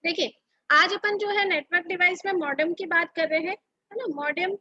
देखिए, आज अपन जो है नेटवर्क डिवाइस में मॉडेम की बात कर रहे हैं, है ना? मॉडेम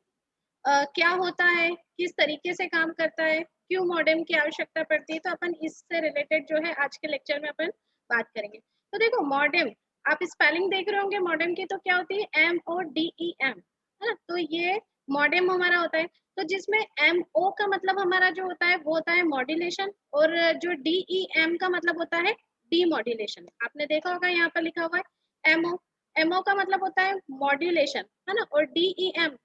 क्या होता है, किस तरीके से काम करता है, क्यों मॉडेम की आवश्यकता पड़ती है, तो अपन इससे रिलेटेड जो है आज के लेक्चर में अपन बात करेंगे। तो देखो मॉडेम, आप स्पेलिंग देख रहे होंगे मॉडेम की, तो क्या होती है MODEM, है ना? तो ये मॉडेम हमारा होता है। तो जिसमें MO का मतलब हमारा जो होता है वो होता है मॉड्यूलेशन, और जो DEM का मतलब होता है डीमॉड्यूलेशन। आपने देखा होगा यहाँ पर लिखा हुआ है MO। MO का मतलब होता है मॉड्यूलेशन, है ना? और DEM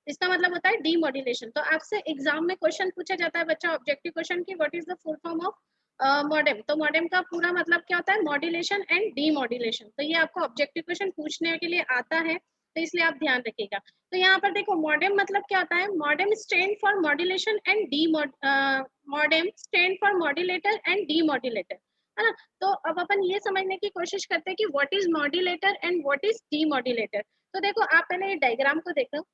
इसका मतलब होता है डीमॉड्यूलेशन। तो आपसे एग्जाम में क्वेश्चन पूछा जाता है बच्चा, ऑब्जेक्टिव क्वेश्चन की what is the full form of modem. तो मॉडेम का पूरा मतलब क्या होता है? Modulation and demodulation. तो ये आपको ऑब्जेक्टिव क्वेश्चन पूछने के लिए आता है, तो इसलिए आप ध्यान रखिएगा। तो यहाँ पर देखो मॉडेम मतलब क्या होता है? Modem stand for modulation and D modem stand for modulator and demodulator, है ना? तो अब अपन ये समझने की कोशिश करते हैं कि what is modulator and what is demodulator. तो देखो आप पहले ये डायग्राम को देखो।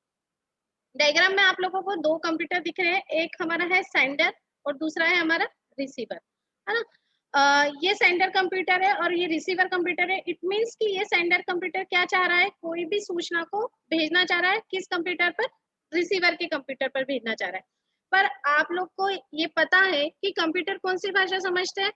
डायग्राम में आप लोगों को दो कंप्यूटर दिख रहे हैं, एक हमारा है सेंडर और दूसरा है हमारा रिसीवर, है ना? ये सेंडर कंप्यूटर है और ये रिसीवर कंप्यूटर है। इट मींस कि ये सेंडर कंप्यूटर क्या चाह रहा है? कोई भी सूचना को भेजना चाह रहा है किस कंप्यूटर पर? रिसीवर के कंप्यूटर पर भेजना चाह रहा है। पर आप लोग को ये पता है कि कंप्यूटर कौन सी भाषा समझते हैं?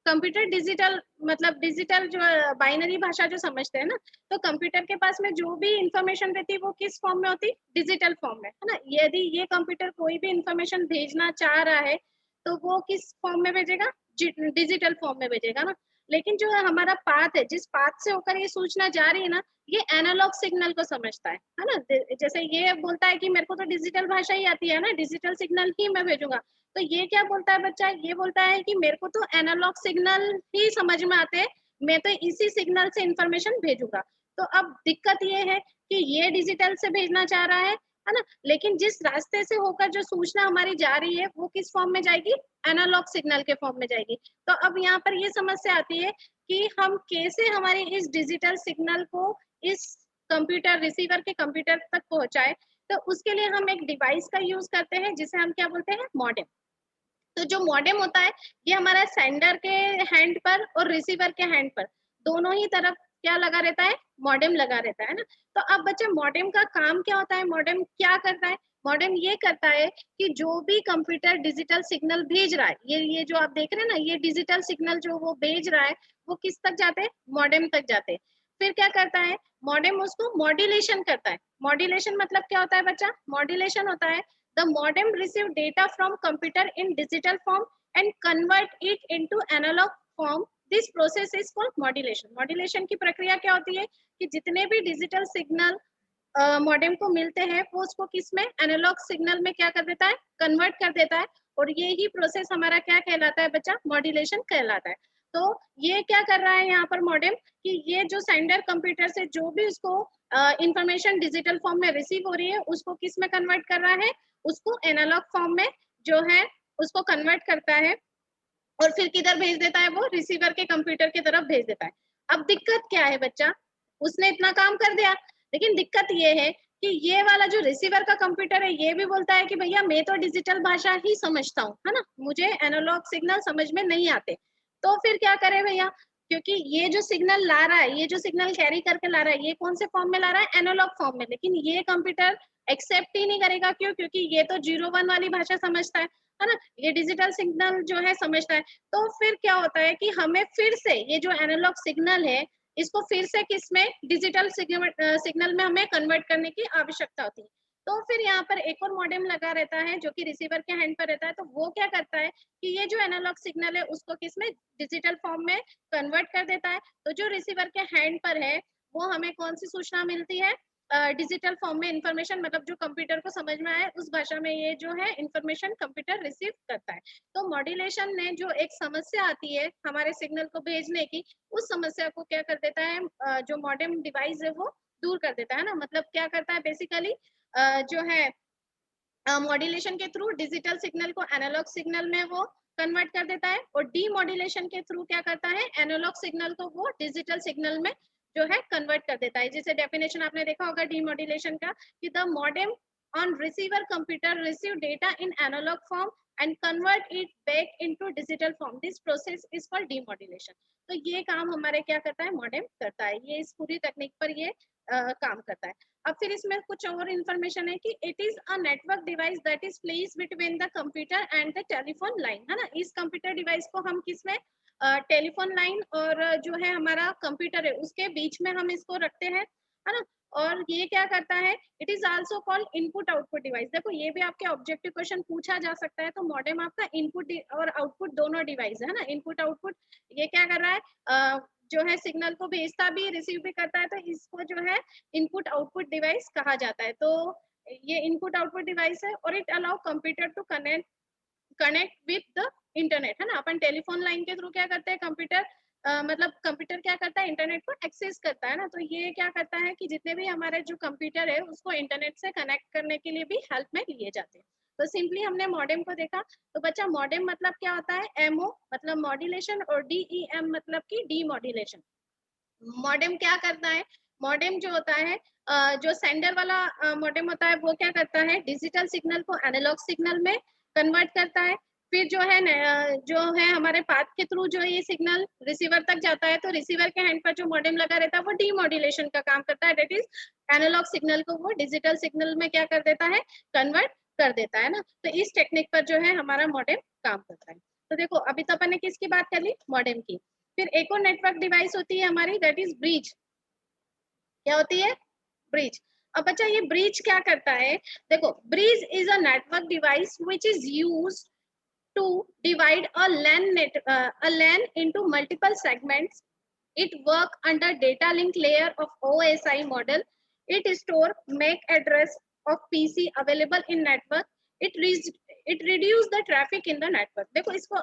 कंप्यूटर डिजिटल, मतलब डिजिटल जो बाइनरी भाषा जो समझते हैं ना। तो कंप्यूटर के पास में जो भी इंफॉर्मेशन रहती है वो किस फॉर्म में होती? डिजिटल फॉर्म में, है ना? यदि ये कंप्यूटर कोई भी इंफॉर्मेशन भेजना चाह रहा है तो वो किस फॉर्म में भेजेगा? डिजिटल फॉर्म में भेजेगा ना। लेकिन जो हमारा पाथ है, जिस पाथ से होकर ये सूचना जा रही है ना, ये एनालॉग सिग्नल को समझता है ना? जैसे ये बोलता है कि मेरे को तो डिजिटल भाषा ही आती है ना, डिजिटल सिग्नल ही मैं भेजूंगा। तो ये क्या बोलता है बच्चा? ये बोलता है कि मेरे को तो एनालॉग सिग्नल ही समझ में आते हैं, मैं तो इसी सिग्नल से इंफॉर्मेशन भेजूंगा। तो अब दिक्कत ये है कि ये डिजिटल से भेजना चाह रहा है ना? लेकिन जिस रास्ते से होकर जो सूचना हमारी जा रही है वो किस फॉर्म में जाएगी? एनालॉग सिग्नल के फॉर्म में जाएगी। तो अब यहाँ पर ये समस्या आती है कि हम कैसे हमारी इस डिजिटल सिग्नल को इस कंप्यूटर रिसीवर के कंप्यूटर तक पहुंचाए। तो उसके लिए हम एक डिवाइस का यूज करते हैं जिसे हम क्या बोलते हैं? मॉडेम। तो जो मॉडेम होता है ये हमारा सेंडर के हैंड पर और रिसीवर के हैंड पर दोनों ही तरफ क्या लगा रहता है? मॉडेम लगा रहता है ना। तो अब बच्चे मॉडेम का काम क्या होता है? मॉडेम क्या करता है? मॉडेम ये करता है कि जो भी कंप्यूटर डिजिटल सिग्नल भेज रहा है, ये जो आप देख रहे हैं ना, ये डिजिटल सिग्नल जो वो भेज रहा है वो किस तक जाते हैं? मॉडेम तक जाते हैं। फिर क्या करता है? मॉडेम उसको मॉड्यूलेशन करता है। मॉड्यूलेशन मतलब क्या होता है बच्चा? मॉड्यूलेशन होता है the modem receive data from computer in digital form and convert it into analog form. This process is called modulation. Modulation की प्रक्रिया क्या होती है कि जितने भी डिजिटल सिग्नल मॉडेम को मिलते हैं वो उसको किस में? एनालॉग सिग्नल में क्या कर देता है? कन्वर्ट कर देता है। और ये ही प्रोसेस हमारा क्या कहलाता है बच्चा? मॉड्यूलेशन कहलाता है। तो ये क्या कर रहा है यहाँ पर मॉडेम कि ये जो सेंडर कंप्यूटर से जो भी उसको इंफॉर्मेशन डिजिटल फॉर्म में रिसीव हो रही है उसको किस में कन्वर्ट कर रहा है? उसको एनालॉग फॉर्म में जो है उसको कन्वर्ट करता है और फिर किधर भेज देता है? वो रिसीवर के कंप्यूटर की तरफ भेज देता है। अब दिक्कत क्या है बच्चा? उसने इतना काम कर दिया, लेकिन दिक्कत ये है कि ये वाला जो रिसीवर का कंप्यूटर है ये भी बोलता है कि भैया मैं तो डिजिटल भाषा ही समझता हूँ, है ना, मुझे एनालॉग सिग्नल समझ में नहीं आते। तो फिर क्या करे भैया? क्योंकि ये जो सिग्नल ला रहा है, ये जो सिग्नल कैरी करके ला रहा है, ये कौन से फॉर्म में ला रहा है? एनालॉग फॉर्म में। लेकिन ये कंप्यूटर एक्सेप्ट ही नहीं करेगा। क्यों? क्योंकि ये तो 0 1 वाली भाषा समझता है ना? ये डिजिटल सिग्नल जो है समझता है। तो फिर क्या होता है कि हमें फिर से ये जो एनालॉग सिग्नल है इसको फिर से किसमें? डिजिटल सिग्नल में हमें कन्वर्ट करने की आवश्यकता होती है। तो फिर यहाँ पर एक और मॉडेम लगा रहता है जो कि रिसीवर के हैंड पर रहता है। तो वो क्या करता है कि ये जो एनालॉग सिग्नल है उसको किसमें? डिजिटल फॉर्म में कन्वर्ट कर देता है। तो जो रिसीवर के हैंड पर है वो हमें कौन सी सूचना मिलती है? डिजिटल फॉर्म में इंफॉर्मेशन, मतलब जो कंप्यूटर को समझ में आए उस भाषा में ये जो है इंफॉर्मेशन कंप्यूटर रिसीव करता है। तो मॉड्यूलेशन ने जो एक समस्या आती है हमारे सिग्नल को भेजने की, उस समस्या को क्या कर देता है? जो मॉडेम डिवाइस है वो दूर कर देता है ना। मतलब क्या करता है बेसिकली? जो है मॉड्यूलेशन के थ्रू डिजिटल सिग्नल को एनालॉग सिग्नल में वो कन्वर्ट कर देता है, और डीमॉड्यूलेशन के थ्रू क्या करता है? एनालॉग सिग्नल को वो डिजिटल सिग्नल में जो है कन्वर्ट कर देता है। जैसे डेफिनेशन आपने देखा होगा डीमॉड्यूलेशन का कि the modem on receiver computer receive data in analog form and convert it back into digital form. This process is called demodulation. तो ये काम हमारे क्या करता है, मॉडेम करता है, ये इस पूरी तकनीक पर ये काम करता है। अब फिर इसमें कुछ और इन्फॉर्मेशन है कि it is a network device that is placed between the computer and the telephone line, है ना। इस कंप्यूटर डिवाइस को हम किसमें, टेलीफोन लाइन और जो है हमारा कंप्यूटर है उसके बीच में हम इसको रखते हैं, है ना। और ये क्या करता है, it is also called input output device. देखो ये भी आपके ऑब्जेक्टिव क्वेश्चन पूछा जा सकता है। तो मॉडेम आपका इनपुट और आउटपुट दोनों डिवाइस है ना, इनपुट आउटपुट। ये क्या कर रहा है, जो है सिग्नल को भेजता भी रिसीव भी करता है, तो इसको जो है इनपुट आउटपुट डिवाइस कहा जाता है। तो ये इनपुट आउटपुट डिवाइस है और it allow computer to connect with the internet, है ना। अपन टेलीफोन लाइन के थ्रू क्या करते हैं, कंप्यूटर मतलब कंप्यूटर क्या करता है, इंटरनेट को एक्सेस करता है ना। तो ये क्या करता है कि जितने भी हमारे जो कंप्यूटर है उसको इंटरनेट से कनेक्ट करने के लिए भी हेल्प में लिए जाते हैं। तो सिंपली हमने मॉडेम को देखा। तो बच्चा मॉडेम मतलब क्या होता है, एमओ मतलब मॉड्यूलेशन और डीईएम मतलब की डीमॉड्यूलेशन। मॉडेम क्या करता है, मॉडेम जो होता है जो सेंडर वाला मॉडेम होता है वो क्या करता है, डिजिटल सिग्नल को एनालॉग सिग्नल में कन्वर्ट करता है। फिर जो है हमारे पाथ के थ्रू जो ये सिग्नल रिसीवर तक जाता है, तो रिसीवर के हैंड पर जो मॉडेम लगा रहता है वो डीमॉड्यूलेशन का काम करता है, दैट इज एनालॉग सिग्नल को वो डिजिटल सिग्नल में क्या कर देता है, कन्वर्ट कर देता है ना। तो इस टेक्निक पर जो है हमारा मॉडेम काम करता है। तो देखो अभी तो अपन ने किसकी बात कर ली, मॉडेम की। फिर एक और नेटवर्क डिवाइस होती है हमारी, दैट इज ब्रिज। क्या होती है, ब्रिज। अब बच्चा ये ब्रिज क्या करता है, देखो bridge is a network device which is used to divide a LAN into multiple segments. It work under data link layer of OSI model. It store MAC address of PC available in network. It reduce the traffic in the network. देखो इसको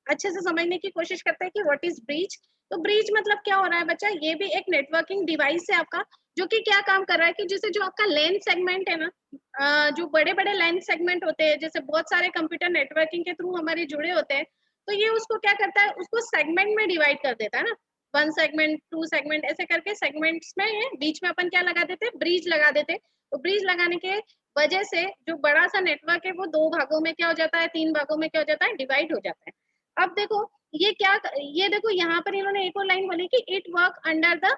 अच्छे से समझने की कोशिश करते हैं कि व्हाट इज ब्रीच। तो ब्रीच मतलब क्या हो रहा है बच्चा, ये भी एक नेटवर्किंग डिवाइस है आपका, जो कि क्या काम कर रहा है कि जैसे जो आपका लैन सेगमेंट है ना, जो बड़े बड़े लाइन सेगमेंट होते हैं, जैसे बहुत सारे कंप्यूटर नेटवर्किंग के थ्रू हमारे जुड़े होते हैं, तो ये उसको क्या करता है, उसको सेगमेंट में डिवाइड कर देता है ना, 1 सेगमेंट 2 सेगमेंट ऐसे करके सेगमेंट्स में ये बीच में अपन क्या लगा देते हैं, ब्रिज लगा देते हैं। तो ब्रिज लगाने के वजह से जो बड़ा सा नेटवर्क है वो 2 भागों में क्या हो जाता है, 3 भागों में क्या हो जाता है, डिवाइड हो जाता है। अब देखो ये क्या, ये देखो यहाँ पर इन्होंने एक और लाइन बोली कि it work under the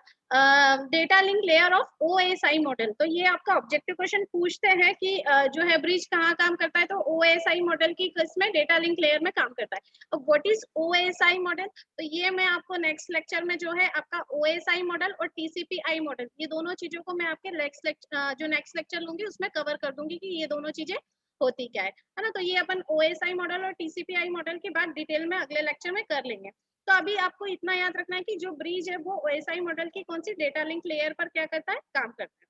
data link layer of OSI model. तो ये आपका ऑब्जेक्टिव क्वेश्चन पूछते हैं कि जो है ब्रिज कहाँ काम करता है, तो ओएसआई मॉडल की किसमें, डेटा लिंक लेयर में काम करता है। अब व्हाट इज ओएसआई मॉडल, तो ये मैं आपको नेक्स्ट लेक्चर में जो है आपका ओएसआई मॉडल और टीसीपीआई मॉडल, ये दोनों चीजों को मैं आपके नेक्स्ट लेक्चर लूंगी उसमें कवर कर दूंगी कि ये दोनों चीजें होती क्या है ना। तो ये अपन ओएसआई मॉडल और टीसीपीआई मॉडल की बात डिटेल में अगले लेक्चर में कर लेंगे। तो अभी आपको इतना याद रखना है कि जो ब्रिज है वो ओएसआई मॉडल की कौन सी डेटा लिंक लेयर पर क्या करता है, काम करता है।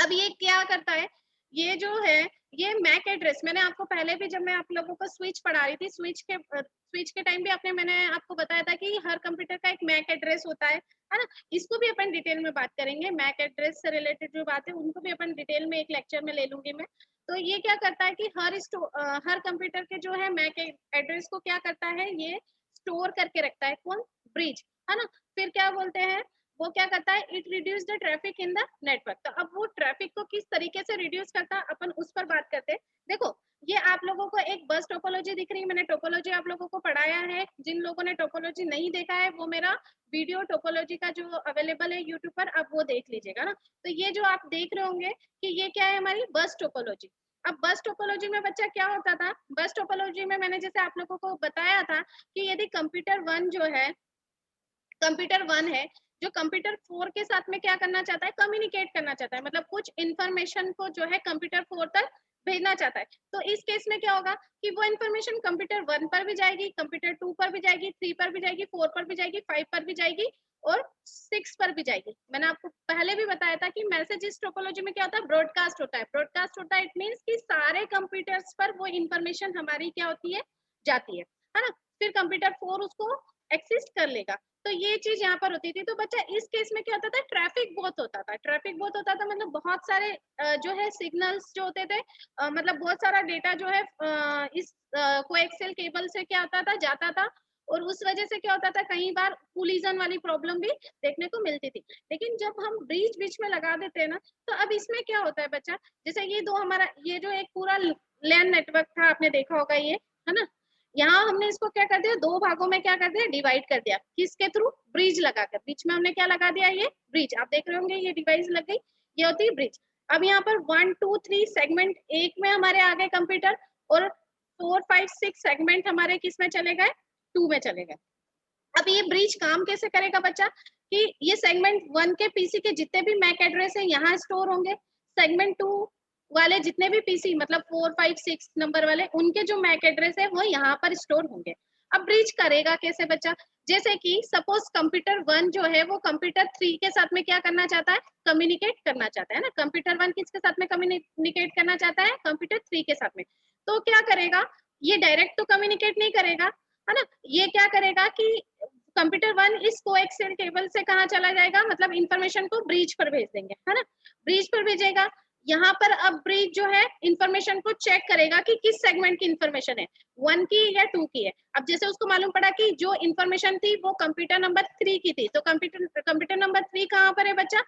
अब ये क्या करता है, ये जो है ये मैक एड्रेस, मैंने आपको पहले भी जब मैं आप लोगों को स्विच पढ़ा रही थी, स्विच के टाइम भी मैंने आपको बताया था कि हर कंप्यूटर का एक मैक एड्रेस होता है ना। इसको भी अपन डिटेल में बात करेंगे, मैक एड्रेस से रिलेटेड जो बात है उनको भी अपन डिटेल में एक लेक्चर में ले लूंगी मैं। तो ये क्या करता है कि हर कंप्यूटर के जो है मैक एड्रेस को क्या करता है, ये स्टोर करके रखता है, कौन, ब्रिज, है ना। फिर क्या बोलते हैं, वो क्या करता है, it reduce the traffic in the network. तो अब वो ट्रैफिक को किस तरीके से रिड्यूस करता है अपन उस पर बात करते हैं। देखो ये आप लोगों को एक बस टोपोलॉजी दिख रही है, मैंने टोपोलॉजी आप लोगों को पढ़ाया है। जिन लोगों ने टोपोलॉजी नहीं देखा है वो मेरा वीडियो टोपोलॉजी का जो अवेलेबल है यूट्यूब पर, आप वो देख लीजिएगा ना। तो ये जो आप देख रहे होंगे कि ये क्या है, हमारी बस टोपोलॉजी। अब बस टोपोलॉजी में बच्चा क्या होता था, बस टोपोलॉजी में मैंने जैसे आप लोगों को बताया था कि यदि कंप्यूटर वन है जो कंप्यूटर 4 के साथ में क्या करना चाहता है, कम्युनिकेट करना चाहता है, मतलब कुछ इंफॉर्मेशन को जो है कंप्यूटर 4 तक भेजना चाहता है। तो इस केस में क्या होगा कि वो इंफॉर्मेशन कंप्यूटर 1 पर भी जाएगी, कंप्यूटर 2 पर भी जाएगी, 3 पर भी जाएगी, 4 पर भी जाएगी, 5 पर भी जाएगी और 6 पर भी जाएगी। मैंने आपको पहले भी बताया था कि मैसेज इस टोपोलॉजी में क्या होता है, ब्रॉडकास्ट होता है। ब्रॉडकास्ट होता है इट मींस कि सारे कंप्यूटर्स पर वो इंफॉर्मेशन हमारी क्या होती है, जाती है ना। फिर कंप्यूटर 4 उसको एक्सेस कर लेगा। तो ये चीज यहाँ पर होती थी। तो बच्चा इस केस में क्या होता था, ट्रैफिक बहुत होता था, ट्रैफिक बहुत होता था, मतलब बहुत सारे जो है सिग्नल्स जो होते थे, मतलब बहुत सारा डेटा जो है इस कोएक्सियल केबल से क्या होता था, जाता था। और उस वजह से क्या होता था, कई बार कोलिजन वाली प्रॉब्लम भी देखने को मिलती थी। लेकिन जब हम ब्रिज बीच में लगा देते हैं ना, तो अब इसमें क्या होता है बच्चा, जैसे ये दो हमारा ये जो एक पूरा लैन नेटवर्क था, आपने देखा होगा, है ना। यहाँ हमने इसको क्या कर दिया, दो भागों में क्या कर दिया, डिवाइड कर दिया, किसके थ्रू, ब्रिज लगाकर। बीच में हमने क्या लगा दिया, ये ब्रिज, आप देख रहे होंगे ये डिवाइस लग गई, ये होती है ब्रिज। अब यहाँ पर 1 2 3 सेगमेंट एक में हमारे आ गए कंप्यूटर, और 4 5 6 सेगमेंट हमारे किस में चले गए, 2 में चले गए। अब ये ब्रिज काम कैसे करेगा बच्चा, कि ये सेगमेंट 1 के पीसी के जितने भी मैक एड्रेस है यहाँ स्टोर होंगे, सेगमेंट 2 वाले जितने भी पीसी मतलब 4 5 6 नंबर वाले, उनके जो मैक एड्रेस है वो यहाँ पर स्टोर होंगे। अब ब्रिज करेगा कैसे बच्चा, जैसे कि सपोज कंप्यूटर 1 जो है वो कंप्यूटर 3 के साथ में क्या करना चाहता है, कम्युनिकेट करना चाहता है ना। कंप्यूटर 1 किसके साथ में कम्युनिकेट करना चाहता है, कंप्यूटर 3 के साथ में। तो क्या करेगा, ये डायरेक्ट तो कम्युनिकेट नहीं करेगा, है ना। ये क्या करेगा कि कंप्यूटर 1 इस कोएक्सियल टेबल से कहाँ चला जाएगा, मतलब इंफॉर्मेशन को ब्रिज पर भेज देंगे, है ना। ब्रिज पर भेजेगा, यहाँ पर अब ब्रिज जो है इंफॉर्मेशन को चेक करेगा कि किस सेगमेंट की इंफॉर्मेशन है, 1 की या 2 की है। अब जैसे उसको मालूम पड़ा कि जो इंफॉर्मेशन थी वो कंप्यूटर नंबर 3 की थी, तो कंप्यूटर नंबर 3 कहाँ पर है बच्चा,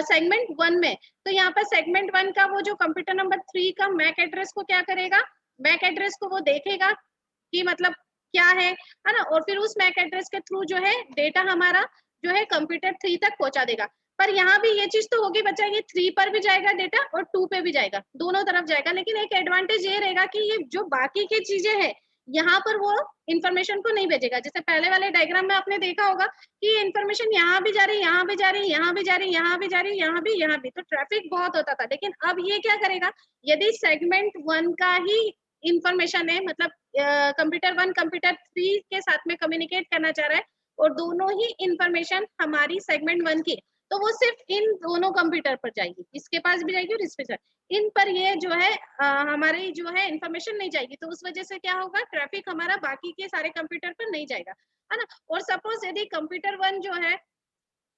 सेगमेंट 1 में। तो यहाँ पर सेगमेंट 1 का वो जो कंप्यूटर नंबर 3 का मैक एड्रेस को क्या करेगा, मैक एड्रेस को वो देखेगा कि मतलब क्या है ना, और फिर उस मैक एड्रेस के थ्रू जो है डेटा हमारा जो है कंप्यूटर 3 तक पहुंचा देगा। पर यहाँ भी ये चीज तो होगी बच्चा, ये 3 पर भी जाएगा डेटा और 2 पे भी जाएगा, दोनों तरफ जाएगा। लेकिन एक एडवांटेज ये रहेगा कि ये जो बाकी की चीजें हैं यहाँ पर वो इंफॉर्मेशन को नहीं भेजेगा। जैसे पहले वाले डायग्राम में आपने देखा होगा कि ये इन्फॉर्मेशन यहाँ भी जा रही, यहाँ भी जा रही, यहाँ भी जा रही, यहाँ भी जा रही, यहाँ भी, यहाँ भी, तो ट्रैफिक बहुत होता था। लेकिन अब ये क्या करेगा, यदि सेगमेंट 1 का ही इंफॉर्मेशन है, मतलब कंप्यूटर 1 कंप्यूटर 3 के साथ में कम्युनिकेट करना चाह रहा है और दोनों ही इंफॉर्मेशन हमारी सेगमेंट 1 की, तो वो सिर्फ इन दोनों कंप्यूटर पर जाएगी, इसके पास भी जाएगी और इस पे जाएगी। इन पर ये जो है हमारी जो है इंफॉर्मेशन नहीं जाएगी, तो उस वजह से क्या होगा, ट्रैफिक हमारा बाकी के सारे कंप्यूटर पर नहीं जाएगा, है ना। और सपोज यदि कंप्यूटर 1 जो है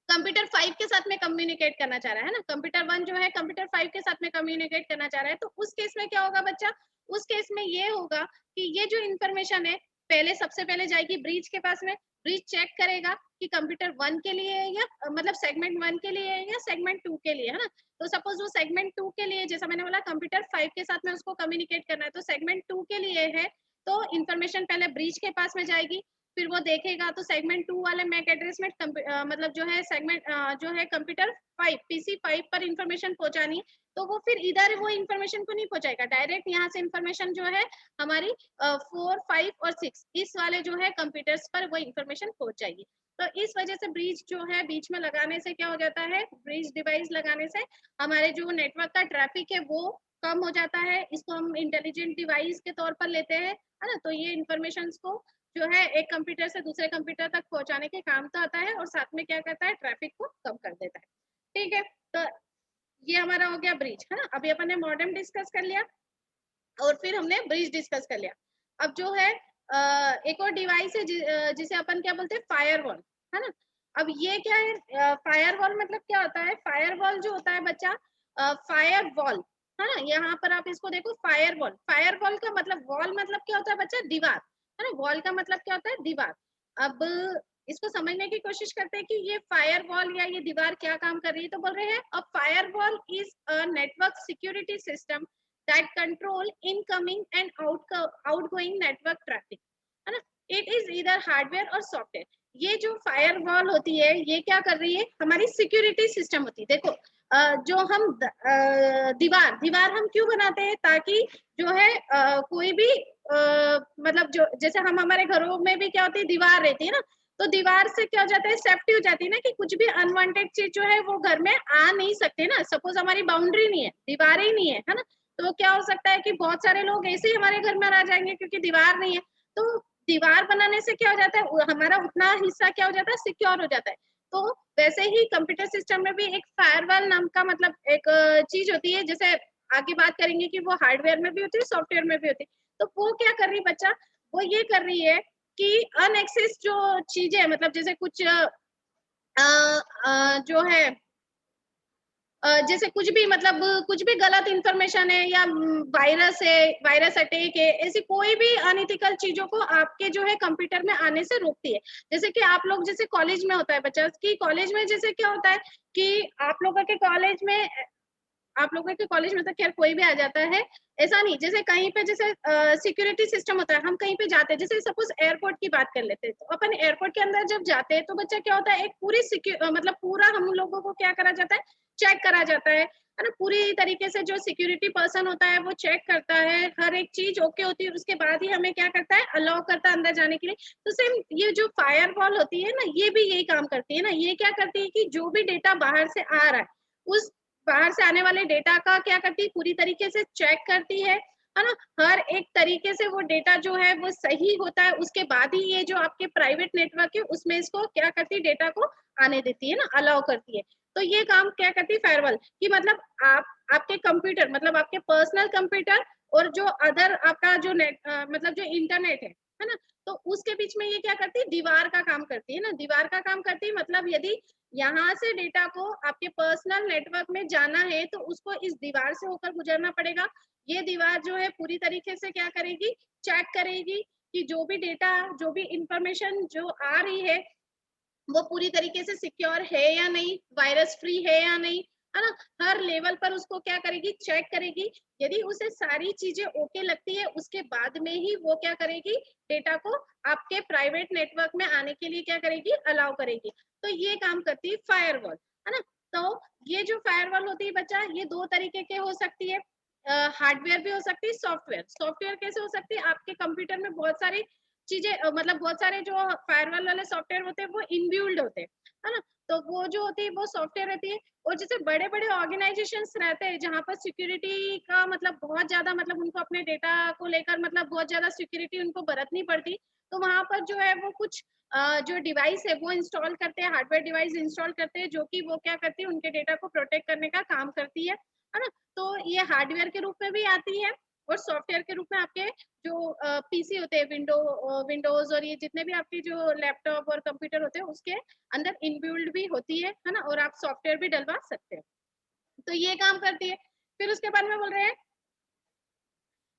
कंप्यूटर 5 के साथ में कम्युनिकेट करना चाह रहा है ना, कंप्यूटर 1 जो है कंप्यूटर 5 के साथ में कम्युनिकेट करना चाह रहा है, तो उस केस में क्या होगा बच्चा, उस केस में ये होगा कि ये जो इंफॉर्मेशन है पहले सबसे पहले जाएगी ब्रिज के पास में। ब्रिज चेक करेगा कि कंप्यूटर 1 के लिए है या मतलब सेगमेंट 1 के लिए है या सेगमेंट 2 के लिए, है ना। तो सपोज वो सेगमेंट 2 के लिए, जैसा मैंने बोला कंप्यूटर 5 के साथ में उसको कम्युनिकेट करना है, तो सेगमेंट 2 के लिए है, तो इंफॉर्मेशन पहले ब्रिज के पास में जाएगी, फिर वो देखेगा तो सेगमेंट 2 वाले मैक एड्रेस में मतलब जो है सेगमेंट जो है कंप्यूटर 5 पीसी 5 पर इंफॉर्मेशन पहुंचानी, तो वो फिर इधर वो इंफॉर्मेशन को नहीं पहुंचाएगा, डायरेक्ट यहाँ से इंफॉर्मेशन जो है हमारी 4 5 और 6 इस वाले जो है कंप्यूटर्स पर वो इंफॉर्मेशन पहुंच जाएगी। तो इस वजह से ब्रिज जो है बीच में लगाने से क्या हो जाता है, ब्रिज डिवाइस लगाने से हमारे जो नेटवर्क का ट्रैफिक है वो कम हो जाता है। इसको हम इंटेलिजेंट डिवाइस के तौर पर लेते हैं, है ना। तो ये इंफॉर्मेशन को जो है एक कंप्यूटर से दूसरे कंप्यूटर तक पहुंचाने के काम तो आता है और साथ में क्या करता है, ट्रैफिक को कम कर देता है। ठीक है, तो ये हमारा हो गया ब्रिज, है ना। अभी अपन ने मॉडेम डिस्कस कर लिया और फिर हमने ब्रिज डिस्कस कर लिया। अब जो है एक और डिवाइस है जिसे अपन क्या बोलते हैं, फायरवॉल, है ना। अब ये क्या है, फायरवॉल मतलब क्या होता है, फायरवॉल जो होता है बच्चा, फायरवॉल, है ना। यहाँ पर आप इसको देखो, फायरवॉल, फायरवॉल का मतलब, वॉल मतलब क्या होता है बच्चा, दीवार, है ना। वॉल का मतलब क्या होता है, दीवार। अब इसको समझने की कोशिश करते हैं कि ये फायरवॉल या ये दीवार क्या काम कर रही है। तो बोल रहे हैं a firewall is a network security system that control incoming and outgoing network traffic, है ना। it is either hardware और सॉफ्टवेयर। ये जो फायरवॉल होती है ये क्या कर रही है, हमारी सिक्योरिटी सिस्टम होती है। देखो जो हम दीवार दीवार हम क्यों बनाते हैं, ताकि जो है कोई भी मतलब जो जैसे हम हमारे घरों में भी क्या होती है, दीवार रहती है ना, तो दीवार से क्या हो जाता है, सेफ्टी हो जाती है ना, कि कुछ भी अनवांटेड चीज जो है वो घर में आ नहीं सकते ना। सपोज हमारी बाउंड्री नहीं है, दीवार ही नहीं है ना, तो क्या हो सकता है कि बहुत सारे लोग ऐसे ही हमारे घर में आ जाएंगे क्योंकि दीवार नहीं है। तो दीवार बनाने से क्या हो जाता है, हमारा उतना हिस्सा क्या हो जाता है, सिक्योर हो जाता है। तो वैसे ही कंप्यूटर सिस्टम में भी एक फायरवॉल नाम का मतलब एक चीज होती है, जैसे आगे बात करेंगे कि वो हार्डवेयर में भी होती है, सॉफ्टवेयर में भी होती है। तो वो क्या कर रही है बच्चा, वो ये कर रही है कि अनएक्सेस जो चीजें मतलब जैसे कुछ जो है जैसे कुछ भी मतलब कुछ भी गलत इंफॉर्मेशन है या वायरस है, वायरस अटैक है, ऐसी कोई भी अनइथिकल चीजों को आपके जो है कंप्यूटर में आने से रोकती है। जैसे कि आप लोग जैसे कॉलेज में होता है बच्चा की, कॉलेज में जैसे क्या होता है कि आप लोगों के कॉलेज में आप लोगों के कॉलेज में तो खैर कोई भी आ जाता है, ऐसा नहीं। जैसे कहीं पे जैसे सिक्योरिटी सिस्टम होता है, हम कहीं पे जाते हैं, जैसे सपोज एयरपोर्ट की बात कर लेते हैं, तो अपन एयरपोर्ट के अंदर जब जाते हैं तो बच्चा क्या होता है, एक पूरी मतलब पूरा हम लोगों को क्या करा जाता है, चेक करा जाता है ना। पूरी तरीके से जो सिक्योरिटी पर्सन होता है वो चेक करता है, हर एक चीज ओके होती है, उसके बाद ही हमें क्या करता है, अलाउ करता है अंदर जाने के लिए। तो सेम ये जो फायर वॉल होती है ना, ये भी यही काम करती है ना। ये क्या करती है कि जो भी डेटा बाहर से आ रहा है, उस बाहर से आने वाले डेटा का क्या करती है, पूरी तरीके से चेक करती है ना। हर एक तरीके से वो डेटा जो है वो सही होता है, उसके बाद ही ये जो आपके प्राइवेट नेटवर्क है उसमें इसको क्या करती है, डेटा को आने देती है ना, अलाउ करती है। तो ये काम क्या करती है फायरवॉल, कि मतलब आप आपके कंप्यूटर, मतलब आपके पर्सनल कंप्यूटर और जो अदर आपका जो नेट मतलब जो इंटरनेट है ना, तो उसके बीच में ये क्या करती है, दीवार का काम करती है ना। दीवार का काम करती है मतलब यदि यहाँ से डेटा को आपके पर्सनल नेटवर्क में जाना है तो उसको इस दीवार से होकर गुजरना पड़ेगा। ये दीवार जो है पूरी तरीके से क्या करेगी, चेक करेगी कि जो भी डेटा, जो भी इंफॉर्मेशन जो आ रही है वो पूरी तरीके से सिक्योर है या नहीं, वायरस फ्री है या नहीं, है ना। हर लेवल पर उसको क्या करेगी, चेक करेगी। यदि उसे सारी चीजें ओके लगती है, उसके बाद में ही वो क्या करेगी, डेटा को आपके प्राइवेट नेटवर्क में आने के लिए क्या करेगी, अलाउ करेगी। तो ये काम करती है फायरवॉल, है ना। तो ये जो फायरवॉल होती है बच्चा, ये दो तरीके के हो सकती है, हार्डवेयर भी हो सकती है, सॉफ्टवेयर। सॉफ्टवेयर कैसे हो सकती है, आपके कंप्यूटर में बहुत सारी चीजें मतलब बहुत सारे जो फायरवॉल वाले सॉफ्टवेयर होते हैं वो इनबिल्ड होते हैं, है ना। तो वो जो होती है वो सॉफ्टवेयर रहती है। और जैसे बड़े बड़े ऑर्गेनाइजेशंस रहते हैं जहाँ पर सिक्योरिटी का मतलब बहुत ज्यादा, मतलब उनको अपने डेटा को लेकर मतलब बहुत ज्यादा सिक्योरिटी उनको बरतनी पड़ती, तो वहां पर जो है वो कुछ जो डिवाइस है वो इंस्टॉल करते हैं, हार्डवेयर डिवाइस इंस्टॉल करते हैं, जो कि वो क्या करती है, उनके डेटा को प्रोटेक्ट करने का काम करती है ना। तो ये हार्डवेयर के रूप में भी आती है और सॉफ्टवेयर के रूप में आपके जो पीसी होते हैं, विंडोज और ये जितने भी आपके जो लैपटॉप और कंप्यूटर होते हैं उसके अंदर इनबिल्ड भी होती है ना, और आप सॉफ्टवेयर भी डलवा सकते हैं। तो ये काम करती है। फिर उसके बाद में बोल रहे हैं,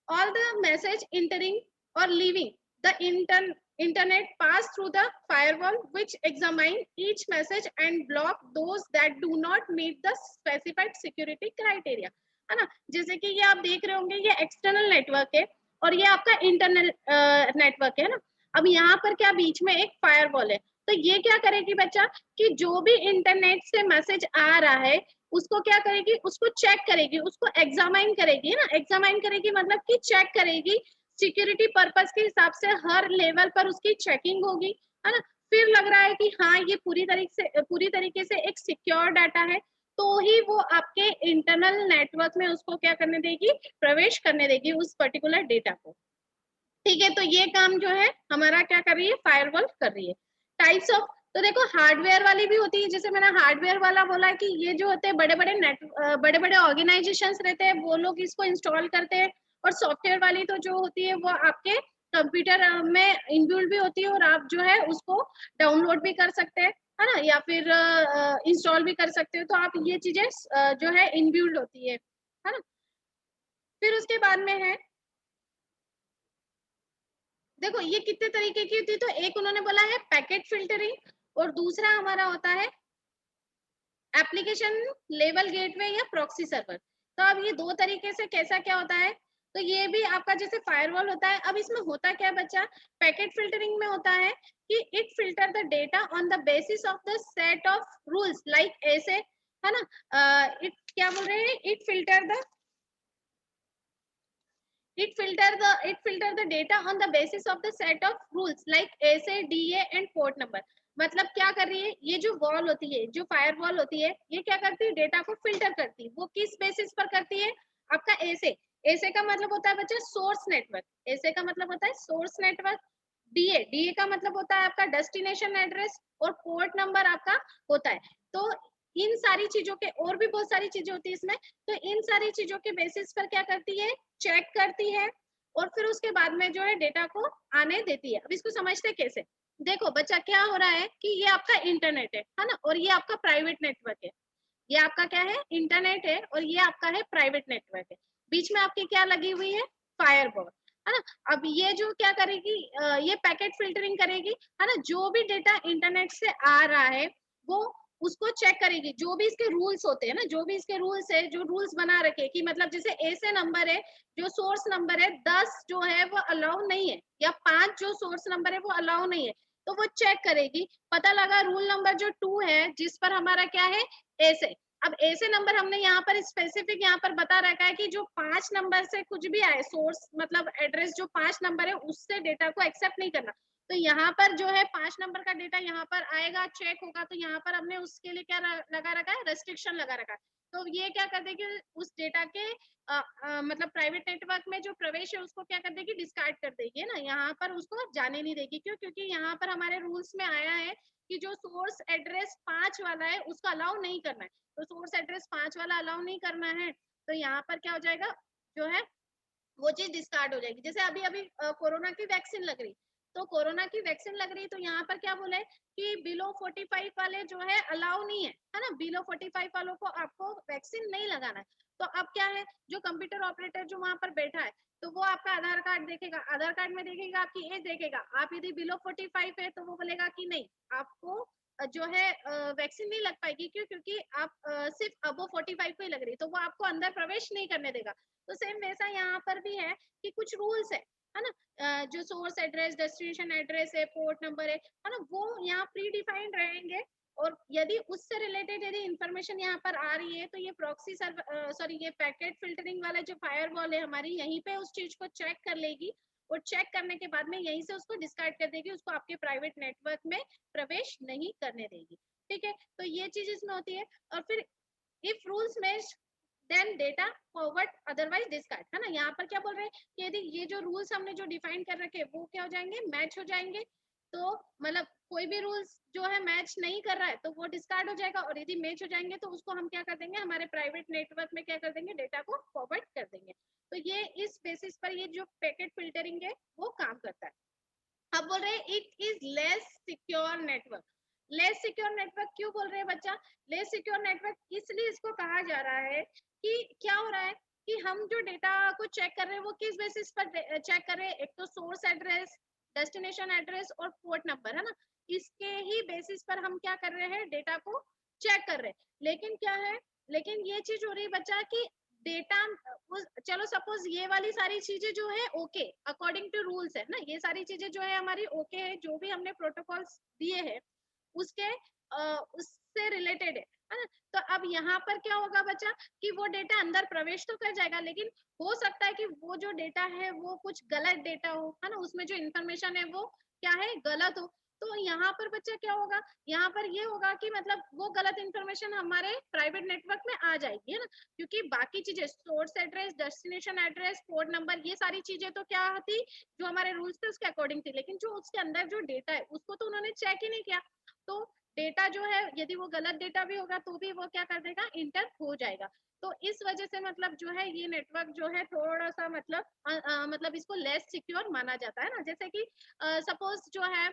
all the message entering or leaving the internet pass through the firewall, which examine each message and block those that do not meet the specified security criteria, है ना। जैसे कि ये आप देख रहे होंगे, ये एक्सटर्नल नेटवर्क है और ये आपका इंटरनल नेटवर्क है ना। अब यहाँ पर क्या बीच में एक फायरवॉल है, तो ये क्या करेगी बच्चा, कि जो भी इंटरनेट से मैसेज आ रहा है उसको क्या करेगी, उसको चेक करेगी, उसको एग्जामाइन करेगी, है ना। एग्जामाइन करेगी मतलब कि चेक करेगी, सिक्योरिटी पर्पस के हिसाब से हर लेवल पर उसकी चेकिंग होगी, है ना। फिर लग रहा है कि हाँ ये पूरी तरीके से एक सिक्योर डाटा है, तो ही वो आपके इंटरनल नेटवर्क में उसको क्या करने देगी, प्रवेश करने देगी उस पर्टिकुलर डेटा को। ठीक है, तो ये काम जो है हमारा क्या कर रही है, फायरवॉल कर रही है। टाइप्स ऑफ, तो देखो हार्डवेयर वाली भी होती है, जैसे मैंने हार्डवेयर वाला बोला कि ये जो होते हैं बड़े बड़े बड़े बड़े ऑर्गेनाइजेशंस रहते हैं वो लोग इसको इंस्टॉल करते हैं। और सॉफ्टवेयर वाली तो जो होती है वो आपके कंप्यूटर में इनबिल्ट भी होती है और आप जो है उसको डाउनलोड भी कर सकते हैं, है ना, या फिर इंस्टॉल भी कर सकते हो। तो आप ये चीजें जो है इनबिल्ट होती है ना। फिर उसके बाद में है, देखो ये कितने तरीके की होती है, तो एक उन्होंने बोला है पैकेट फिल्टरिंग और दूसरा हमारा होता है एप्लीकेशन लेवल गेटवे या प्रॉक्सी सर्वर। तो अब ये दो तरीके से कैसा क्या होता है, तो ये भी आपका जैसे फायरवॉल होता है। अब इसमें होता क्या बच्चा, पैकेट फिल्टरिंग में होता है कि it filter the data on the basis of the set of rules like ऐसे, है ना। इट क्या बोल रहे हैं, it filter the data on the basis of the set of rules like SA, DA and port number। मतलब क्या कर रही है, ये जो वॉल होती है, जो फायर वॉल होती है, ये क्या करती है, डेटा को फिल्टर करती है। वो किस बेसिस पर करती है, आपका एसे। एसे का मतलब होता है बच्चा सोर्स नेटवर्क, एसे का मतलब होता है सोर्स नेटवर्क। डीए का मतलब होता है आपका डेस्टिनेशन एड्रेस और पोर्ट नंबर आपका होता है। तो इन सारी चीजों के, और भी बहुत सारी चीजें होती है इसमें, तो इन सारी चीजों के बेसिस पर क्या करती है, चेक करती है और फिर उसके बाद में जो है डेटा को आने देती है। अब इसको समझते कैसे, देखो बच्चा क्या हो रहा है कि ये आपका इंटरनेट है ना, और ये आपका प्राइवेट नेटवर्क है। ये आपका क्या है, इंटरनेट है और ये आपका है प्राइवेट नेटवर्क है। बीच में आपकी क्या लगी हुई है, फायरवॉल, है ना। अब ये जो क्या करेगी, ये पैकेट फिल्टरिंग करेगी, है ना। जो भी डेटा इंटरनेट से आ रहा है वो उसको चेक करेगी, जो भी इसके रूल्स होते हैं ना, जो भी इसके रूल्स है, जो रूल्स बना रखे कि मतलब जैसे ए से नंबर है, जो सोर्स नंबर है 10 जो है वो अलाउ नहीं है, या 5 जो सोर्स नंबर है वो अलाउ नहीं है, तो वो चेक करेगी। पता लगा रूल नंबर जो 2 है जिस पर हमारा क्या है ए से, अब ए से नंबर हमने यहाँ पर स्पेसिफिक यहाँ पर बता रखा है कि जो 5 नंबर से कुछ भी आए सोर्स मतलब एड्रेस जो 5 नंबर है उससे डेटा को एक्सेप्ट नहीं करना। तो यहाँ पर जो है 5 नंबर का डेटा यहाँ पर आएगा, चेक होगा, तो यहाँ पर हमने उसके लिए क्या लगा रखा है, रेस्ट्रिक्शन लगा रखा है। तो ये क्या कर देगी, उस डेटा के मतलब प्राइवेट नेटवर्क में जो प्रवेश है उसको क्या कर देगी, डिस्कार्ड कर देगी, है ना, यहाँ पर उसको जाने नहीं देगी। क्यों? क्योंकि यहाँ पर हमारे रूल्स में आया है कि जो सोर्स एड्रेस 5 वाला है उसका अलाउ नहीं करना है। तो सोर्स एड्रेस 5 वाला अलाउ नहीं करना है, तो यहाँ पर क्या हो जाएगा, जो है वो चीज डिस्कार्ड हो जाएगी। जैसे अभी अभी कोरोना की वैक्सीन लग रही, तो कोरोना की वैक्सीन लग रही, तो यहाँ पर क्या बोले कि बिलो 45 वाले जो है अलाउ नहीं है ना, बिलो 45 वालों को आपको वैक्सीन नहीं लगाना है। तो अब क्या है, जो कंप्यूटर ऑपरेटर जो वहां पर बैठा है, तो वो आपका आधार कार्ड देखेगा, आधार कार्ड में देखेगा आपकी एज देखेगा, आप यदि बिलो 45 है तो वो बोलेगा कि नहीं, आपको जो है वैक्सीन नहीं लग पाएगी। क्यों? क्योंकि आप सिर्फ अबो 45 को ही लग रही, तो वो आपको अंदर प्रवेश नहीं करने देगा। तो सेम वैसा यहाँ पर भी है कि कुछ रूल्स है ना, जो सोर्स एड्रेस, डेस्टिनेशन एड्रेस है, पोर्ट नंबर है ना, वो यहाँ प्री डिफाइंड रहेंगे। और यदि उससे रिलेटेड यदि इंफॉर्मेशन यहाँ पर आ रही है, तो ये प्रॉक्सी सर्वर सॉरी ये पैकेट फिल्टरिंग वाला जो फायरवॉल है हमारी, यहीं पे उस चीज को चेक कर लेगी, और चेक करने के बाद में यहीं से उसको डिस्कार्ड कर देगी, उसको आपके प्राइवेट नेटवर्क में प्रवेश नहीं करने देगी। ठीक है, तो ये चीज इसमें होती है। और फिर इफ रूल्स में then data forward otherwise discard, है ना। यहाँ पर क्या बोल रहे हैं कि यदि ये जो रूल्स हमने जो डिफाइन कर रखे वो क्या हो जाएंगे, मैच हो जाएंगे, तो मतलब कोई भी रूल्स जो है मैच नहीं कर रहा है तो वो डिस्कार्ड हो जाएगा, और यदि मैच हो जाएंगे तो उसको हम क्या कर देंगे, हमारे प्राइवेट नेटवर्क में क्या कर देंगे, डेटा को फॉरवर्ड कर देंगे। तो ये इस बेसिस पर ये जो पैकेट फिल्टरिंग है वो काम करता है। अब बोल रहे हैं it is less secure network. Less secure network क्यों बोल रहे हैं बच्चा, लेस सिक्योर नेटवर्क इसलिए इसको कहा जा रहा है कि क्या हो रहा है कि हम जो डेटा को चेक कर रहे हैं वो किस बेसिस पर चेक कर रहे हैं, एक तो सोर्स एड्रेस, डेस्टिनेशन एड्रेस और पोर्ट नंबर, है ना, इसके ही बेसिस पर हम क्या कर रहे हैं, डेटा को चेक कर रहे हैं। लेकिन क्या है, लेकिन ये चीज हो रही है बच्चा कि डेटा, चलो सपोज ये वाली सारी चीजें जो है ओके अकॉर्डिंग टू रूल्स है ना, ये सारी चीजें जो है हमारी ओके है, जो भी हमने प्रोटोकॉल्स दिए हैं उसके उससे रिलेटेड है ना। तो अब यहाँ पर क्या होगा बच्चा कि वो डेटा अंदर प्रवेश तो कर जाएगा, लेकिन हो सकता है कि वो जो डेटा है वो कुछ गलत डेटा हो, है ना, उसमें जो इंफॉर्मेशन है वो क्या है, गलत हो। तो यहाँ पर बच्चा क्या होगा, यहाँ पर ये होगा कि मतलब वो गलत इंफॉर्मेशन हमारे प्राइवेट नेटवर्क में आ जाएगी, है ना, क्योंकि बाकी चीजें source address, destination address, port number, ये सारी चीजें तो क्या थी, जो हमारे रूल्स थे उसके अकॉर्डिंग थी, लेकिन जो उसके अंदर जो डेटा है उसको तो उन्होंने चेक ही नहीं किया। तो डेटा जो है यदि वो गलत डेटा भी होगा तो भी वो क्या कर देगा, इंटर हो जाएगा। तो इस वजह से मतलब जो है ये नेटवर्क जो है थोड़ा सा मतलब मतलब इसको लेस सिक्योर माना जाता है ना। जैसे कि सपोज जो है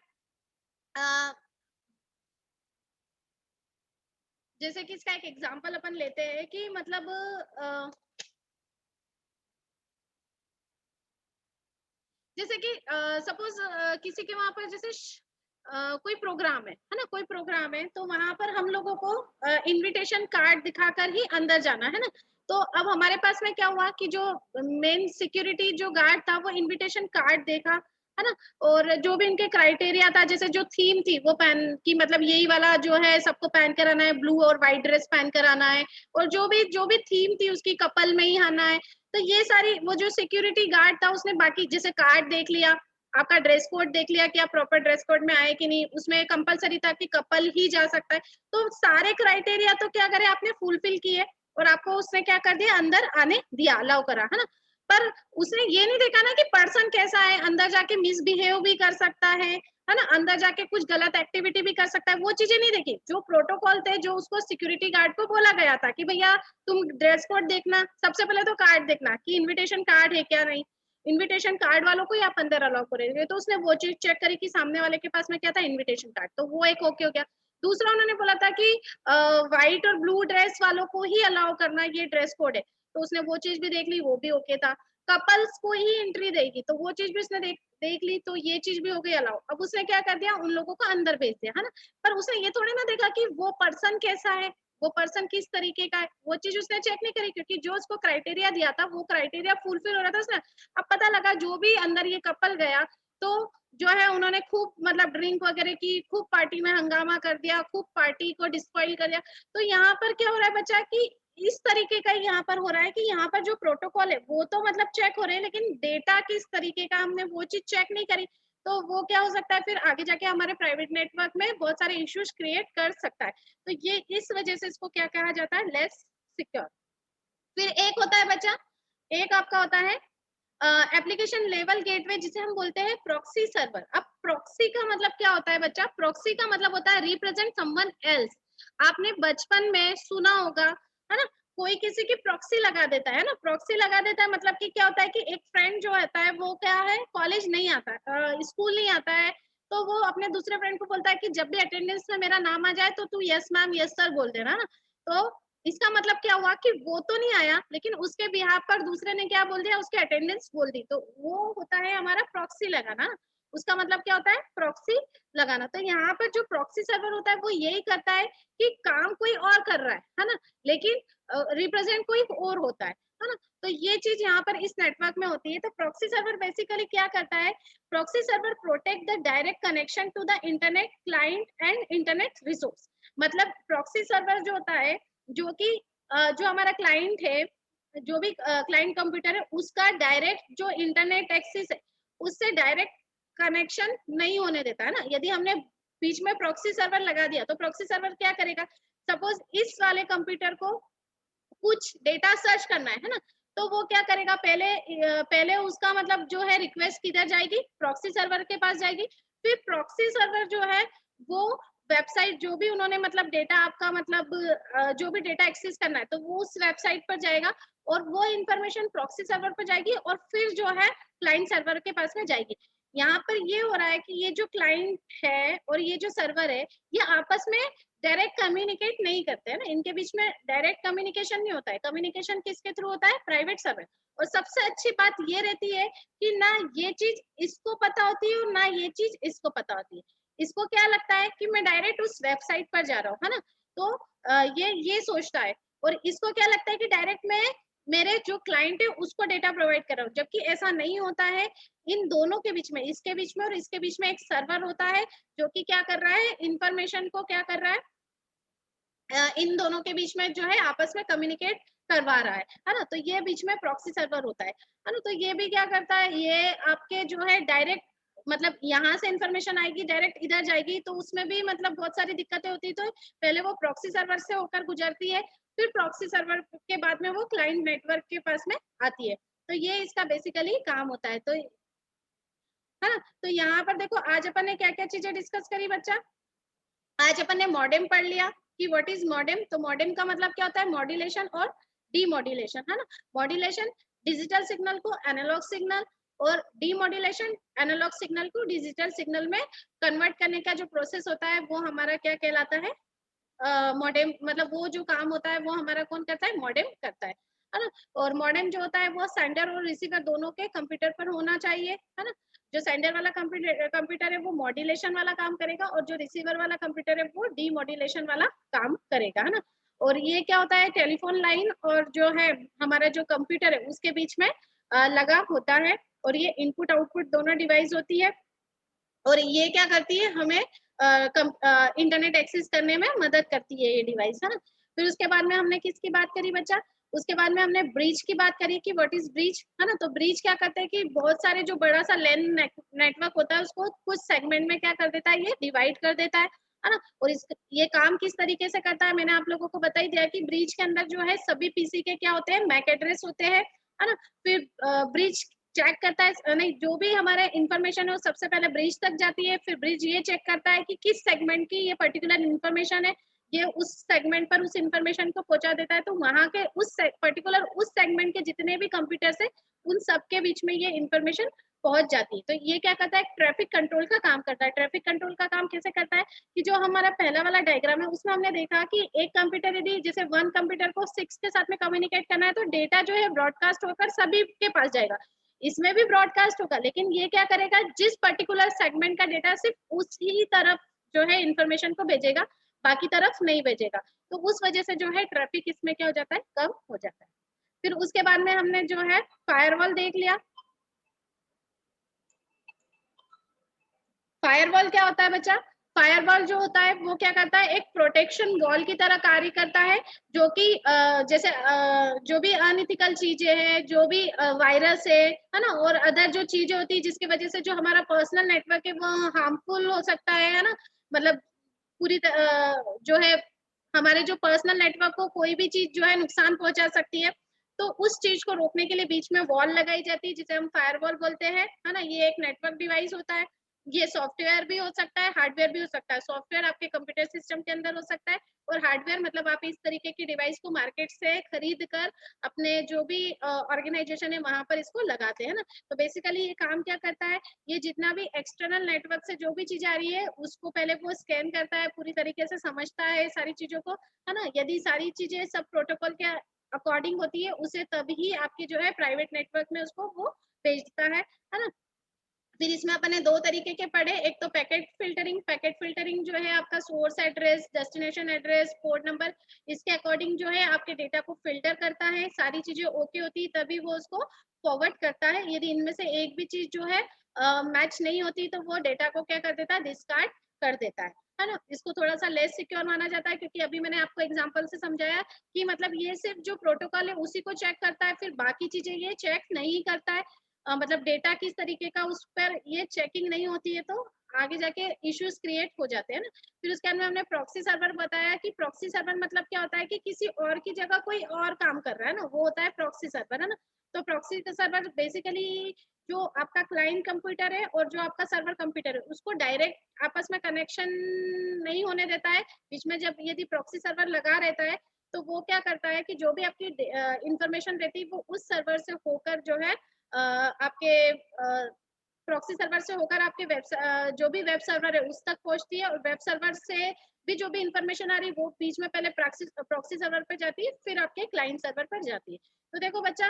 जैसे कि इसका एक एग्जांपल अपन लेते हैं कि मतलब जैसे कि सपोज किसी के वहां पर जैसे कोई प्रोग्राम है ना, कोई प्रोग्राम है, तो वहां पर हम लोगों को इनविटेशन कार्ड दिखाकर ही अंदर जाना है ना। तो अब हमारे पास में क्या हुआ कि जो मेन सिक्योरिटी जो गार्ड था वो इनविटेशन कार्ड देखा, है ना, और जो भी इनके क्राइटेरिया था, जैसे जो थीम थी वो पहन की मतलब यही वाला जो है सबको पहन कर आना है, ब्लू और व्हाइट ड्रेस पहन कर आना है, और जो भी थीम थी उसकी कपल में ही आना है। तो ये सारी वो जो सिक्योरिटी गार्ड था उसने बाकी जैसे कार्ड देख लिया, आपका ड्रेस कोड देख लिया कि आप प्रॉपर ड्रेस कोड में आए कि नहीं, उसमें कंपलसरी था कि कपल ही जा सकता है। तो सारे क्राइटेरिया तो क्या करे आपने फुलफिल किए, और आपको उसने क्या कर दिया, अंदर आने दिया, अलाउ करा, है ना। पर उसने ये नहीं देखा ना कि पर्सन कैसा है, अंदर जाके मिसबिहेव भी कर सकता है ना, अंदर जाके कुछ गलत एक्टिविटी भी कर सकता है, वो चीजें नहीं देखी। जो प्रोटोकॉल थे, जो उसको सिक्योरिटी गार्ड को बोला गया था कि भैया तुम ड्रेस कोड देखना, सबसे पहले तो कार्ड देखना कि इनविटेशन कार्ड है क्या नहीं, इनविटेशन कार्ड वालों को ही आप अंदर अलाउ करेंगे। तो उसने वो चीज चेक करी कि सामने वाले के पास में क्या था, इनविटेशन कार्ड, तो वो एक ओके हो गया। दूसरा उन्होंने बोला था कि व्हाइट और ब्लू ड्रेस वालों को ही अलाउ करना, ये ड्रेस कोड है, तो उसने वो चीज भी देख ली, वो भी ओके था। कपल्स को ही एंट्री देगी, तो वो चीज भी उसने देख ली तो ये चीज भी हो गई अलाउ। अब उसने क्या कर दिया, उन लोगों को अंदर भेज दिया, है ना। पर उसने ये थोड़ी ना देखा कि वो पर्सन कैसा है, वो पर्सन किस तरीके का है, वो चीज उसने चेक नहीं करी, क्योंकि जो उसको क्राइटेरिया दिया था वो क्राइटेरिया फुलफिल हो रहा था उसने। अब पता लगा जो भी अंदर ये कपल गया तो जो है उन्होंने खूब मतलब ड्रिंक वगैरह की, खूब पार्टी में हंगामा कर दिया, खूब पार्टी को डिस्पॉइल कर दिया। तो यहाँ पर क्या हो रहा है बच्चा कि इस तरीके का यहाँ पर हो रहा है कि यहाँ पर जो प्रोटोकॉल है वो तो मतलब चेक हो रहे हैं, लेकिन डेटा किस तरीके का हमने वो चीज चेक नहीं करी। तो वो क्या हो सकता है फिर आगे जाके हमारे प्राइवेट नेटवर्क में बहुत सारे इश्यूज क्रिएट कर सकता है। तो ये इस वजह से इसको क्या कहा जाता है, लेस सिक्योर। फिर एक होता है बच्चा, एक आपका होता है एप्लीकेशन लेवल गेटवे, जिसे हम बोलते हैं प्रॉक्सी सर्वर। अब प्रॉक्सी का मतलब क्या होता है बच्चा, प्रॉक्सी का मतलब होता है रिप्रेजेंट समवन एल्स। आपने बचपन में सुना होगा, है ना, कोई किसी की प्रॉक्सी लगा देता है ना, प्रॉक्सी लगा देता है मतलब कि क्या होता है कि एक फ्रेंड जो होता है वो क्या है, कॉलेज नहीं आता, स्कूल नहीं आता है, तो वो अपने दूसरे फ्रेंड को बोलता है कि जब भी अटेंडेंस में मेरा नाम आ जाए तो तू यस मैम यस सर बोल देना ना। तो इसका मतलब क्या हुआ कि वो तो नहीं आया, लेकिन उसके बिहाफ पर दूसरे ने क्या बोल दिया, उसकी अटेंडेंस बोल दी। तो वो होता है हमारा प्रॉक्सी लगाना। उसका मतलब क्या होता है, प्रॉक्सी लगाना। तो यहाँ पर जो प्रॉक्सी सर्वर होता है वो यही करता है कि काम कोई और कर रहा है ना, लेकिन रिप्रेजेंट कोई और होता है ना। तो ये चीज यहाँ पर इस नेटवर्क में होती है। तो प्रॉक्सी सर्वर बेसिकली क्या करता है, proxy server protect the direct connection to the internet client and internet resource. मतलब प्रॉक्सी सर्वर जो होता है, जो कि जो हमारा क्लाइंट है, जो भी क्लाइंट कंप्यूटर है, उसका डायरेक्ट जो इंटरनेट एक्सेस है उससे डायरेक्ट कनेक्शन नहीं होने देता है ना। यदि हमने बीच में प्रॉक्सी सर्वर लगा दिया तो प्रॉक्सी सर्वर क्या करेगा, सपोज इस वाले कंप्यूटर को कुछ डेटा सर्च करना है ना, तो वो क्या करेगा, पहले उसका मतलब जो है रिक्वेस्ट किधर जाएगी, प्रॉक्सी सर्वर के पास जाएगी। फिर प्रॉक्सी सर्वर जो है वो वेबसाइट जो भी उन्होंने मतलब डेटा आपका मतलब जो भी डेटा एक्सेस करना है तो वो उस वेबसाइट पर जाएगा, और वो इंफॉर्मेशन प्रॉक्सी सर्वर पर जाएगी, और फिर जो है क्लाइंट सर्वर के पास में जाएगी। यहाँ पर ये हो रहा है कि ये जो क्लाइंट है और ये जो सर्वर है, ये आपस में डायरेक्ट कम्युनिकेट नहीं करते हैं ना, इनके बीच में डायरेक्ट कम्युनिकेशन नहीं होता है। कम्युनिकेशन किसके थ्रू होता है, प्राइवेट सर्वर। और सबसे अच्छी बात ये रहती है कि ना ये चीज इसको पता होती है और ना ये चीज इसको पता होती है। इसको क्या लगता है कि मैं डायरेक्ट उस वेबसाइट पर जा रहा हूँ, है ना, तो ये सोचता है। और इसको क्या लगता है कि डायरेक्ट मैं मेरे जो क्लाइंट है उसको डेटा प्रोवाइड कर रहा हूँ, जबकि ऐसा नहीं होता है। इन दोनों के बीच में, इसके बीच में और इसके बीच में एक सर्वर होता है जो कि क्या कर रहा है, इंफॉर्मेशन को क्या कर रहा है, इन दोनों के बीच में जो है आपस में कम्युनिकेट करवा रहा है ना। तो ये बीच में प्रॉक्सी सर्वर होता है ना। तो ये भी क्या करता है, ये आपके जो है डायरेक्ट मतलब यहाँ से इंफॉर्मेशन आएगी डायरेक्ट इधर जाएगी, तो उसमें भी मतलब बहुत सारी दिक्कतें होती है। तो पहले वो प्रॉक्सी सर्वर से होकर गुजरती है, फिर प्रॉक्सी सर्वर के बाद में वो क्लाइंट नेटवर्क के पास में आती है। तो ये इसका बेसिकली काम होता है। तो है ना, तो यहाँ पर देखो आज अपन ने क्या क्या चीजें डिस्कस करी बच्चा। आज अपन ने मॉडेम पढ़ लिया कि व्हाट इज मॉडेम। तो मॉडेम का मतलब क्या होता है, मॉड्यूलेशन और डीमॉड्यूलेशन, है ना। मॉड्यूलेशन डिजिटल सिग्नल को एनालॉग सिग्नल, और डीमॉड्यूलेशन एनालॉग सिग्नल को डिजिटल सिग्नल में कन्वर्ट करने का जो प्रोसेस होता है वो हमारा क्या कहलाता है, मॉडेम। मतलब वो जो काम होता है वो हमारा कौन करता है, मॉडेम करता है ना। और मॉडेम जो होता है वो सेंडर और रिसीवर दोनों के कंप्यूटर पर होना चाहिए, है ना। जो सेंडर वाला कंप्यूटर है वो मॉड्यूलेशन वाला काम करेगा, और जो रिसीवर वाला कंप्यूटर है वो डीमॉड्यूलेशन वाला काम करेगा, है ना। और ये क्या होता है, टेलीफोन लाइन और जो है हमारा जो कंप्यूटर है उसके बीच में लगा होता है। और ये इनपुट आउटपुट दोनों डिवाइस होती है, और ये क्या करती है, हमें इंटरनेट एक्सेस करने में मदद करती है ये डिवाइस, है ना। फिर उसके बाद में हमने किसकी बात करी बच्चा, उसके बाद में हमने ब्रिज की बात करी कि व्हाट इज ब्रिज, है ना। तो ब्रिज क्या करते हैं कि बहुत सारे जो बड़ा सा लैन नेटवर्क होता है उसको कुछ सेगमेंट में क्या कर देता है, ये डिवाइड कर देता है ना। और इस ये काम किस तरीके से करता है, मैंने आप लोगों को बता ही दिया कि ब्रिज के अंदर जो है सभी पीसी के क्या होते हैं, मैक एड्रेस होते हैं, है ना। फिर ब्रिज चेक करता है, नहीं जो भी हमारे इंफॉर्मेशन है वो सबसे पहले ब्रिज तक जाती है। फिर ब्रिज ये चेक करता है कि किस सेगमेंट की ये पर्टिकुलर इंफॉर्मेशन है, ये उस सेगमेंट पर उस इंफॉर्मेशन को पहुंचा देता है। तो वहां के उस पर्टिकुलर उस सेगमेंट के जितने भी कंप्यूटर्स है उन सबके बीच में ये इंफॉर्मेशन पहुंच जाती है। तो ये क्या करता है, ट्रैफिक कंट्रोल का काम करता है। ट्रैफिक कंट्रोल का काम कैसे करता है कि जो हमारा पहला वाला डायग्राम है उसमें हमने देखा कि एक कंप्यूटर यदि जैसे वन कंप्यूटर को सिक्स के साथ में कम्युनिकेट करना है तो डेटा जो है ब्रॉडकास्ट होकर सभी के पास जाएगा। इसमें भी ब्रॉडकास्ट होगा, लेकिन ये क्या करेगा, जिस पर्टिकुलर सेगमेंट का डेटा सिर्फ उसी तरफ जो है इंफॉर्मेशन को भेजेगा, बाकी तरफ नहीं भेजेगा। तो उस वजह से जो है ट्रैफिक इसमें क्या हो जाता है, कम हो जाता है। फिर उसके बाद में हमने जो है फायरवॉल देख लिया। फायरवॉल क्या होता है बच्चा, फायरवॉल जो होता है वो क्या करता है, एक प्रोटेक्शन वॉल की तरह कार्य करता है, जो कि जैसे जो भी अनइथिकल चीजें हैं, जो भी वायरस है ना, और अदर जो चीजें होती है जिसकी वजह से जो हमारा पर्सनल नेटवर्क है वो हार्मफुल हो सकता है ना, मतलब पूरी जो है हमारे जो पर्सनल नेटवर्क को कोई भी चीज जो है नुकसान पहुंचा सकती है, तो उस चीज को रोकने के लिए बीच में वॉल लगाई जाती है, जिसे हम फायरवॉल बोलते हैं, है ना। ये एक नेटवर्क डिवाइस होता है। ये सॉफ्टवेयर भी हो सकता है, हार्डवेयर भी हो सकता है। सॉफ्टवेयर आपके कंप्यूटर सिस्टम के अंदर हो सकता है, और हार्डवेयर मतलब आप इस तरीके की डिवाइस को मार्केट से खरीद कर अपने जो भी ऑर्गेनाइजेशन है वहां पर इसको लगाते हैं ना। तो बेसिकली ये काम क्या करता है, ये जितना भी एक्सटर्नल नेटवर्क से जो भी चीज आ रही है उसको पहले वो स्कैन करता है, पूरी तरीके से समझता है सारी चीजों को, है ना। यदि सारी चीजें सब प्रोटोकॉल के अकॉर्डिंग होती है, उसे तभी आपकी जो है प्राइवेट नेटवर्क में उसको वो भेजता है ना। फिर इसमें अपन ने दो तरीके के पढ़े, एक तो पैकेट फिल्टरिंग। पैकेट फिल्टरिंग जो है आपका source address, destination address, port number, इसके अकॉर्डिंग जो है आपके डेटा को फिल्टर करता है, सारी चीजें ओके होती है तभी वो उसको फॉरवर्ड करता है। यदि इनमें से एक भी चीज जो है मैच नहीं होती तो वो डेटा को क्या कर देता है, डिस्कार्ड कर देता है ना। इसको थोड़ा सा लेस सिक्योर माना जाता है, क्योंकि अभी मैंने आपको एग्जांपल से समझाया कि मतलब ये सिर्फ जो प्रोटोकॉल है उसी को चेक करता है, फिर बाकी चीजें ये चेक नहीं करता है। मतलब डेटा किस तरीके का उस पर ये चेकिंग नहीं होती है, तो आगे जाके इश्यूज क्रिएट हो जाते हैं ना। फिर उसके अंदर हमने प्रॉक्सी सर्वर बताया कि प्रॉक्सी सर्वर मतलब क्या होता है कि किसी और की जगह कोई और काम कर रहा है ना, वो होता है प्रॉक्सी सर्वर, है ना। तो प्रॉक्सी सर्वर बेसिकली जो आपका क्लाइंट कंप्यूटर है और जो आपका सर्वर कंप्यूटर है उसको डायरेक्ट आपस में कनेक्शन नहीं होने देता है। बीच में जब यदि प्रॉक्सी सर्वर लगा रहता है तो वो क्या करता है कि जो भी आपकी इंफॉर्मेशन रहती है वो उस सर्वर से होकर जो है आपके प्रॉक्सी सर्वर से होकर आपके जो भी वेब सर्वर है उस तक पहुंचती है, और वेब सर्वर से भी जो भी इंफॉर्मेशन आ रही है वो बीच में पहले प्रॉक्सी सर्वर पे जाती है, फिर आपके क्लाइंट सर्वर पर जाती है। तो देखो बच्चा,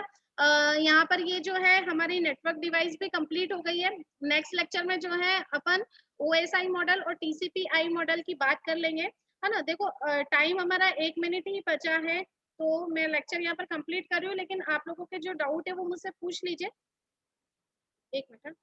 यहाँ पर ये जो है हमारी नेटवर्क डिवाइस भी कंप्लीट हो गई है। नेक्स्ट लेक्चर में जो है अपन ओएसआई मॉडल और टीसीपी-आई मॉडल की बात कर लेंगे, है ना। देखो टाइम हमारा 1 मिनट ही बचा है, तो मैं लेक्चर यहाँ पर कंप्लीट कर रही हूँ, लेकिन आप लोगों के जो डाउट है वो मुझसे पूछ लीजिए। 1 मिनट।